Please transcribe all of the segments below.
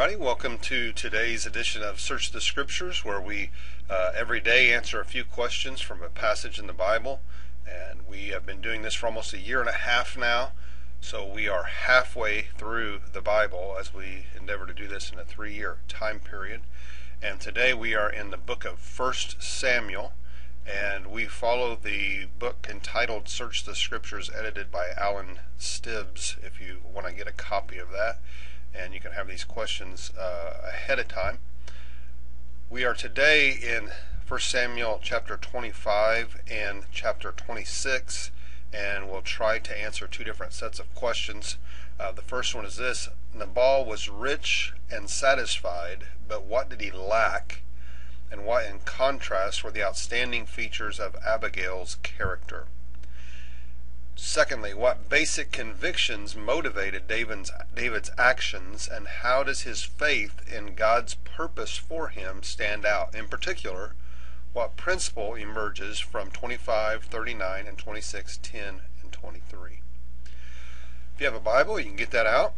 everybody. Welcome to today's edition of Search the Scriptures, where we every day answer a few questions from a passage in the Bible. And we have been doing this for almost a year and a half now. So we are halfway through the Bible as we endeavor to do this in a 3-year time period. And today we are in the book of 1 Samuel. And we follow the book entitled Search the Scriptures, edited by Alan Stibbs, if you want to get a copy of that. And you can have these questions ahead of time. We are today in 1 Samuel chapter 25 and chapter 26, and we'll try to answer two different sets of questions. The first one is this: Nabal was rich and satisfied, but what did he lack? And what, in contrast, were the outstanding features of Abigail's character? Secondly, what basic convictions motivated David's actions, and how does his faith in God's purpose for him stand out? In particular, what principle emerges from 25:39 and 26:10 and 23? If you have a Bible, you can get that out.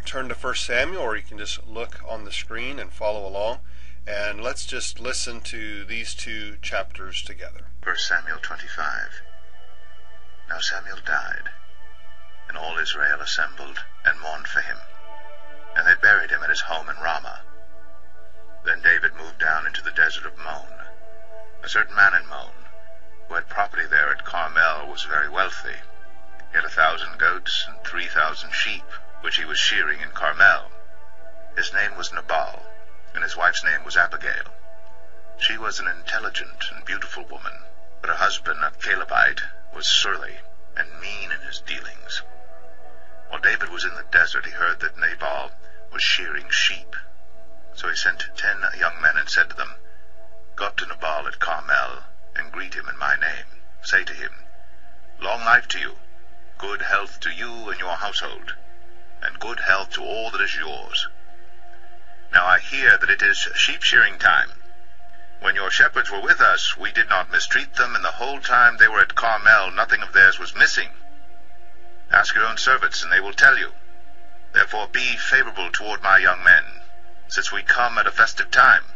Turn to 1 Samuel, or you can just look on the screen and follow along. And let's just listen to these two chapters together. 1 Samuel 25. Now Samuel died, and all Israel assembled and mourned for him, and they buried him at his home in Ramah. Then David moved down into the desert of Maon. A certain man in Maon, who had property there at Carmel, was very wealthy. He had 1,000 goats and 3,000 sheep, which he was shearing in Carmel. His name was Nabal, and his wife's name was Abigail. She was an intelligent and beautiful woman, but her husband, a Calebite, was surly and mean in his dealings. While David was in the desert, he heard that Nabal was shearing sheep. So he sent 10 young men and said to them, "Go up to Nabal at Carmel and greet him in my name. Say to him, 'Long life to you, good health to you and your household, and good health to all that is yours. Now I hear that it is sheep shearing time. When your shepherds were with us, we did not mistreat them, and the whole time they were at Carmel, nothing of theirs was missing. Ask your own servants, and they will tell you. Therefore be favorable toward my young men, since we come at a festive time.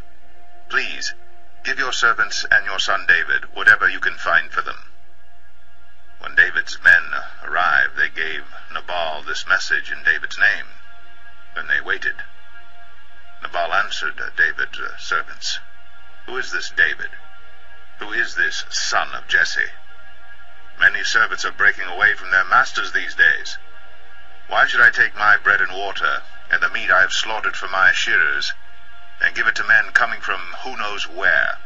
Please, give your servants and your son David whatever you can find for them.' When David's men arrived, they gave Nabal this message in David's name. Then they waited. Nabal answered David's servants, 'Who is this David? Who is this son of Jesse? Many servants are breaking away from their masters these days. Why should I take my bread and water, and the meat I have slaughtered for my shearers, and give it to men coming from who knows where?'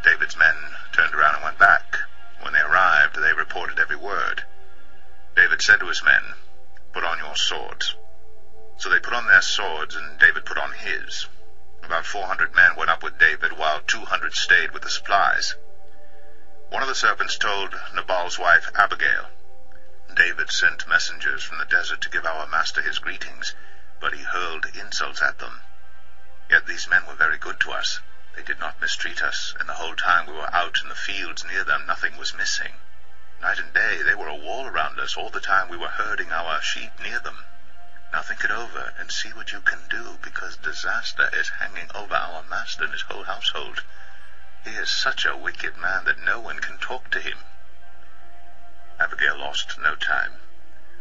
David's men turned around and went back. When they arrived, they reported every word. David said to his men, 'Put on your swords.' So they put on their swords, and David put on his. About 400 men went up with David, while 200 stayed with the supplies. One of the servants told Nabal's wife Abigail, 'David sent messengers from the desert to give our master his greetings, but he hurled insults at them. Yet these men were very good to us. They did not mistreat us, and the whole time we were out in the fields near them, nothing was missing. Night and day they were a wall around us all the time we were herding our sheep near them. Now think it over and see what you can do, because disaster is hanging over our master and his whole household. He is such a wicked man that no one can talk to him.' Abigail lost no time.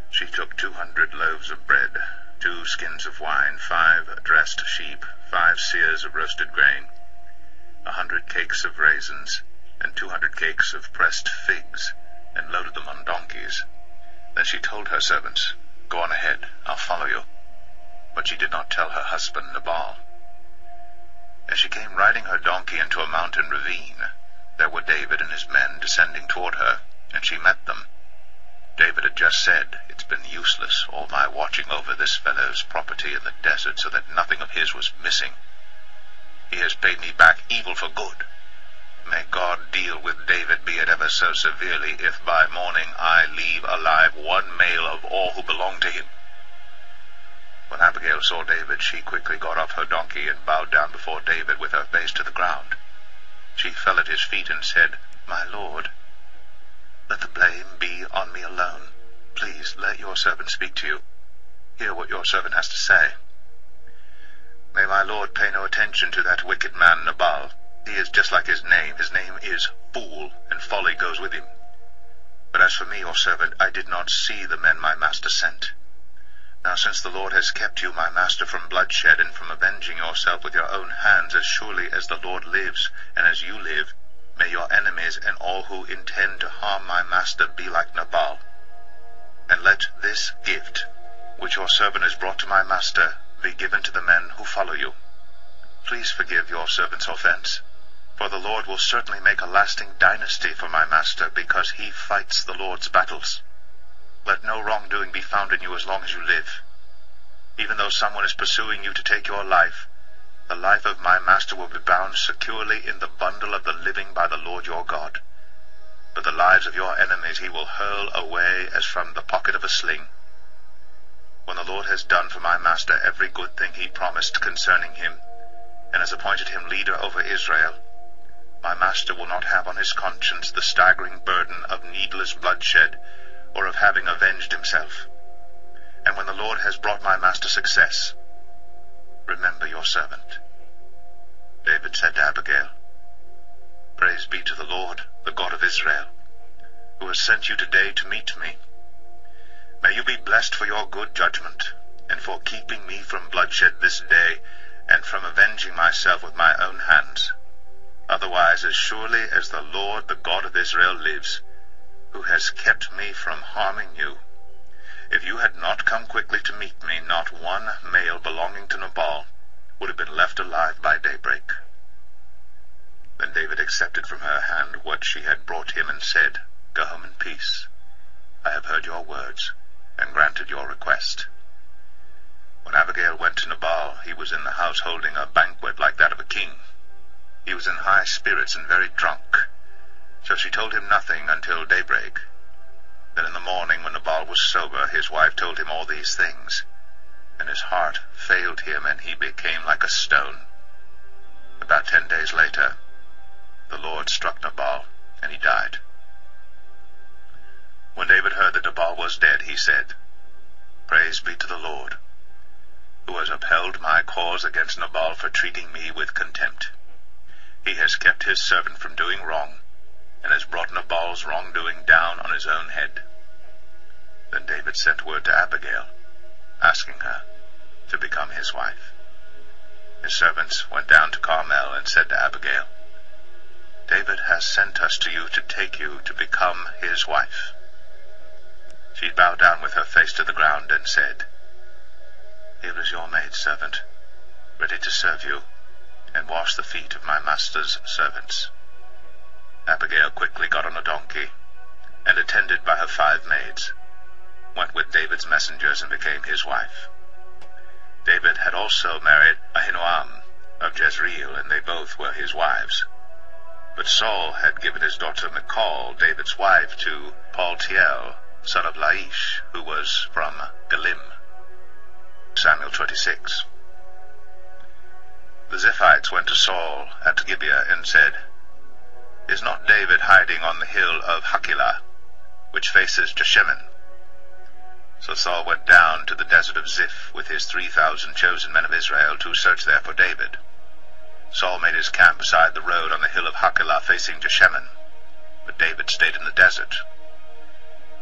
She took 200 loaves of bread, 2 skins of wine, 5 dressed sheep, 5 seahs of roasted grain, 100 cakes of raisins, and 200 cakes of pressed figs, and loaded them on donkeys. Then she told her servants, 'Go on ahead, I'll follow you.' But she did not tell her husband Nabal. As she came riding her donkey into a mountain ravine, there were David and his men descending toward her, and she met them. David had just said, 'It's been useless, all my watching over this fellow's property in the desert, so that nothing of his was missing. He has paid me back evil for good. May God deal with David, be it ever so severely, if by morning I leave alive one male of all who belong to him.' When Abigail saw David, she quickly got off her donkey and bowed down before David with her face to the ground. She fell at his feet and said, 'My lord, let the blame be on me alone. Please let your servant speak to you.' hear what your servant has to say. May my lord pay no attention to that wicked man Nabal. He is just like his name. His name is Fool, and folly goes with him. But as for me, your servant, I did not see the men my master sent. Now since the Lord has kept you, my master, from bloodshed and from avenging yourself with your own hands, as surely as the Lord lives, and as you live, may your enemies and all who intend to harm my master be like Nabal. And let this gift, which your servant has brought to my master, be given to the men who follow you. Please forgive your servant's offense, for the Lord will certainly make a lasting dynasty for my master, because he fights the Lord's battles. Let no wrongdoing be found in you as long as you live. Even though someone is pursuing you to take your life, the life of my master will be bound securely in the bundle of the living by the Lord your God. But the lives of your enemies he will hurl away as from the pocket of a sling. When the Lord has done for my master every good thing he promised concerning him, and has appointed him leader over Israel, my master will not have on his conscience the staggering burden of needless bloodshed, or of having avenged himself. And when the Lord has brought my master success, remember your servant. David said to Abigail, Praise be to the Lord, the God of Israel, who has sent you today to meet me. May you be blessed for your good judgment, and for keeping me from bloodshed this day, and from avenging myself with my own hands. Otherwise, as surely as the Lord, the God of Israel, lives, who has kept me from harming you, if you had not come quickly to meet me, not one male belonging to Nabal would have been left alive by daybreak. Then David accepted from her hand what she had brought him, and said, Go home in peace. I have heard your words, and granted your request. When Abigail went to Nabal, he was in the house holding a banquet like that of a king. He was in high spirits and very drunk. So she told him nothing until daybreak. Then in the morning, when Nabal was sober, his wife told him all these things, and his heart failed him, and he became like a stone. About 10 days later, the Lord struck Nabal, and he died. When David heard that Nabal was dead, he said, Praise be to the Lord, who has upheld my cause against Nabal for treating me with contempt. He has kept his servant from doing wrong, and has brought Nabal's wrongdoing down on his own head. Then David sent word to Abigail, asking her to become his wife. His servants went down to Carmel and said to Abigail, David has sent us to you to take you to become his wife. She bowed down with her face to the ground and said, Here is your maidservant, ready to serve you, and wash the feet of my master's servants. Abigail quickly got on a donkey, and attended by her 5 maids, went with David's messengers and became his wife. David had also married Ahinoam of Jezreel, and they both were his wives. But Saul had given his daughter Michal, David's wife, to Paltiel, son of Laish, who was from Galim. Samuel 26. The Ziphites went to Saul at Gibeah and said, Is not David hiding on the hill of Hachilah, which faces Jeshemen? So Saul went down to the desert of Ziph with his 3,000 chosen men of Israel to search there for David. Saul made his camp beside the road on the hill of Hachilah facing Jeshemen, but David stayed in the desert.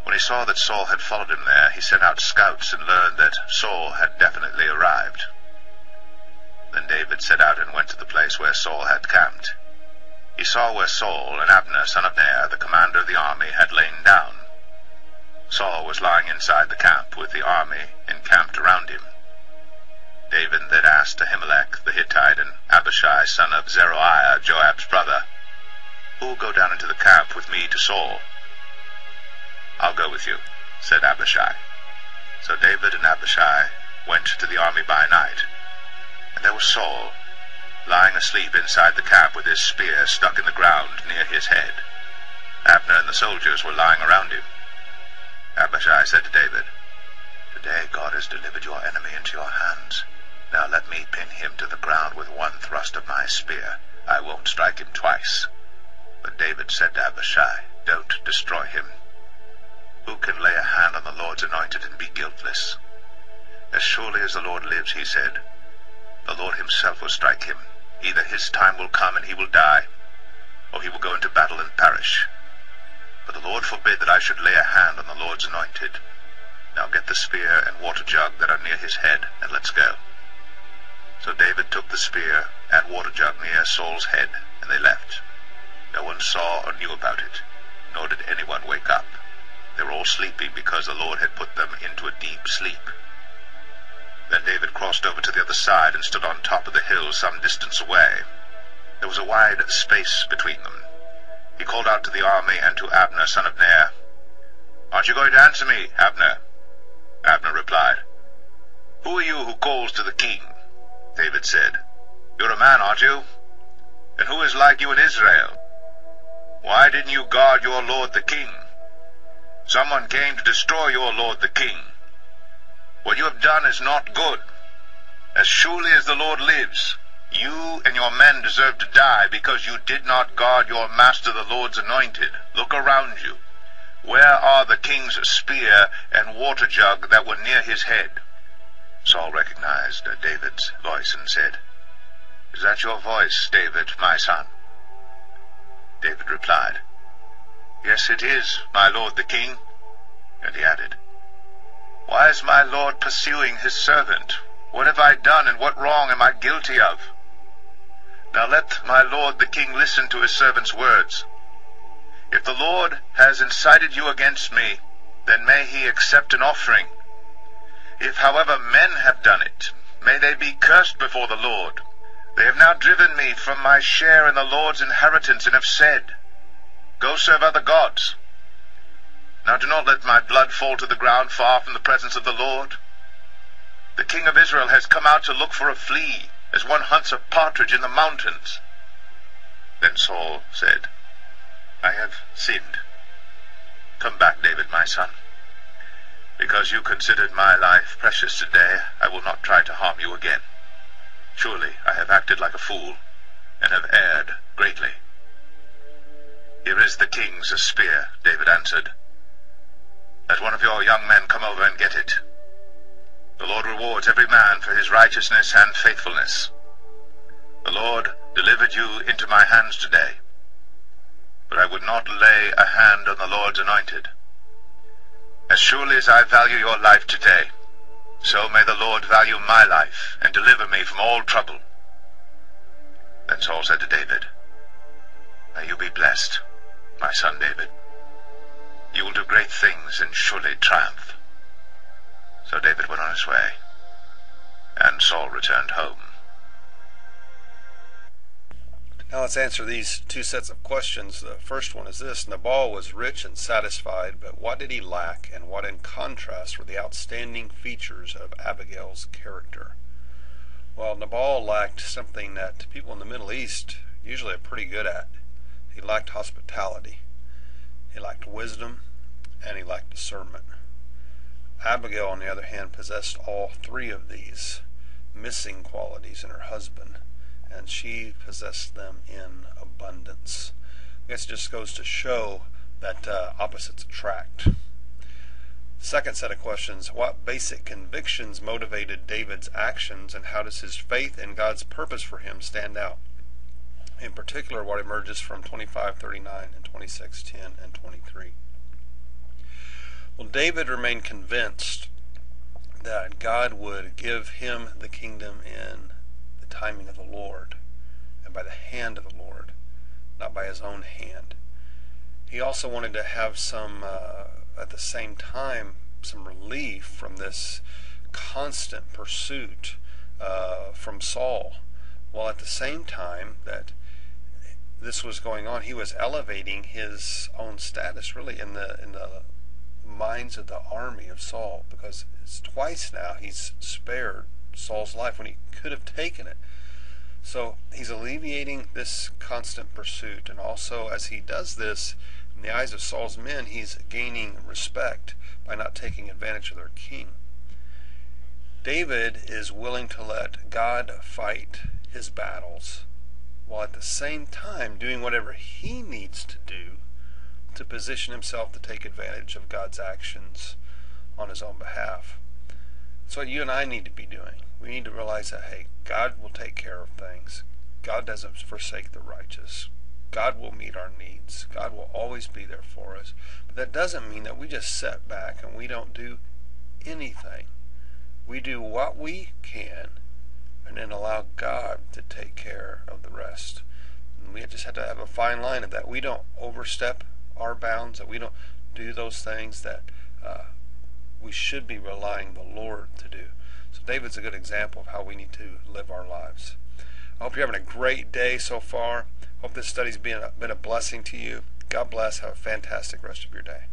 When he saw that Saul had followed him there, he sent out scouts and learned that Saul had definitely arrived. Then David set out and went to the place where Saul had camped. He saw where Saul and Abner, son of Ner, the commander of the army, had lain down. Saul was lying inside the camp with the army encamped around him. David then asked Ahimelech the Hittite and Abishai, son of Zeruiah, Joab's brother, Who will go down into the camp with me to Saul? I'll go with you, said Abishai. So David and Abishai went to the army by night, and there was Saul, lying asleep inside the camp with his spear stuck in the ground near his head. Abner and the soldiers were lying around him. Abishai said to David, Today God has delivered your enemy into your hands. Now let me pin him to the ground with one thrust of my spear. I won't strike him twice. But David said to Abishai, Don't destroy him. Who can lay a hand on the Lord's anointed and be guiltless? "As surely as the Lord lives," he said, "the Lord himself will strike him. Either his time will come and he will die, or he will go into battle and perish. But the Lord forbid that I should lay a hand on the Lord's anointed. Now get the spear and water jug that are near his head, and let's go." So David took the spear and water jug near Saul's head, and they left. No one saw or knew about it, nor did anyone wake up. They were all sleeping because the Lord had put them into a deep sleep. Then David crossed over to the other side and stood on top of the hill some distance away. There was a wide space between them. He called out to the army and to Abner, son of Ner, "Aren't you going to answer me, Abner?" Abner replied, "Who are you who calls to the king?" David said, "You're a man, aren't you? And who is like you in Israel? Why didn't you guard your lord the king? Someone came to destroy your lord the king. What you have done is not good. As surely as the Lord lives, you and your men deserve to die because you did not guard your master the Lord's anointed. Look around you. Where are the king's spear and water jug that were near his head?" Saul recognized David's voice and said, "Is that your voice, David, my son?" David replied, "Yes, it is, my lord the king." And he added, "Why is my lord pursuing his servant? What have I done, and what wrong am I guilty of? Now let my lord the king listen to his servant's words. If the Lord has incited you against me, then may he accept an offering. If, however, men have done it, may they be cursed before the Lord. They have now driven me from my share in the Lord's inheritance, and have said, 'Go serve other gods.' Now do not let my blood fall to the ground far from the presence of the Lord. The king of Israel has come out to look for a flea, as one hunts a partridge in the mountains." Then Saul said, "I have sinned. Come back, David, my son. Because you considered my life precious today, I will not try to harm you again. Surely I have acted like a fool, and have erred greatly." "Here is the king's spear," David answered. "Let one of your young men come over and get it. The Lord rewards every man for his righteousness and faithfulness. The Lord delivered you into my hands today, but I would not lay a hand on the Lord's anointed. As surely as I value your life today, so may the Lord value my life and deliver me from all trouble." Then Saul said to David, "May you be blessed, my son David. You will do great things and surely triumph." So David went on his way, and Saul returned home. Now let's answer these two sets of questions. The first one is this: Nabal was rich and satisfied, but what did he lack, and what in contrast were the outstanding features of Abigail's character? Well, Nabal lacked something that people in the Middle East usually are pretty good at. He lacked hospitality, he lacked wisdom, and he lacked discernment. Abigail, on the other hand, possessed all three of these missing qualities in her husband, and she possessed them in abundance. I guess it just goes to show that opposites attract. Second set of questions: what basic convictions motivated David's actions, and how does his faith in God's purpose for him stand out? In particular, what emerges from 25:39 and 26:10 and 23. Well, David remained convinced that God would give him the kingdom in the timing of the Lord, and by the hand of the Lord, not by his own hand. He also wanted to have some, at the same time, some relief from this constant pursuit from Saul, while at the same time that this was going on, he was elevating his own status really in the minds of the army of Saul, because it's twice now he's spared Saul's life when he could have taken it. So he's alleviating this constant pursuit, and also as he does this, in the eyes of Saul's men, he's gaining respect by not taking advantage of their king. David is willing to let God fight his battles, while at the same time doing whatever he needs to do to position himself to take advantage of God's actions on his own behalf. That's what you and I need to be doing. We need to realize that, hey, God will take care of things. God doesn't forsake the righteous. God will meet our needs. God will always be there for us. But that doesn't mean that we just sit back and we don't do anything. We do what we can and then allow God to take care of the rest. And we just have to have a fine line of that. We don't overstep our bounds, that we don't do those things that we should be relying on the Lord to do. So David's a good example of how we need to live our lives. I hope you're having a great day so far. Hope this study's been a blessing to you. God bless. Have a fantastic rest of your day.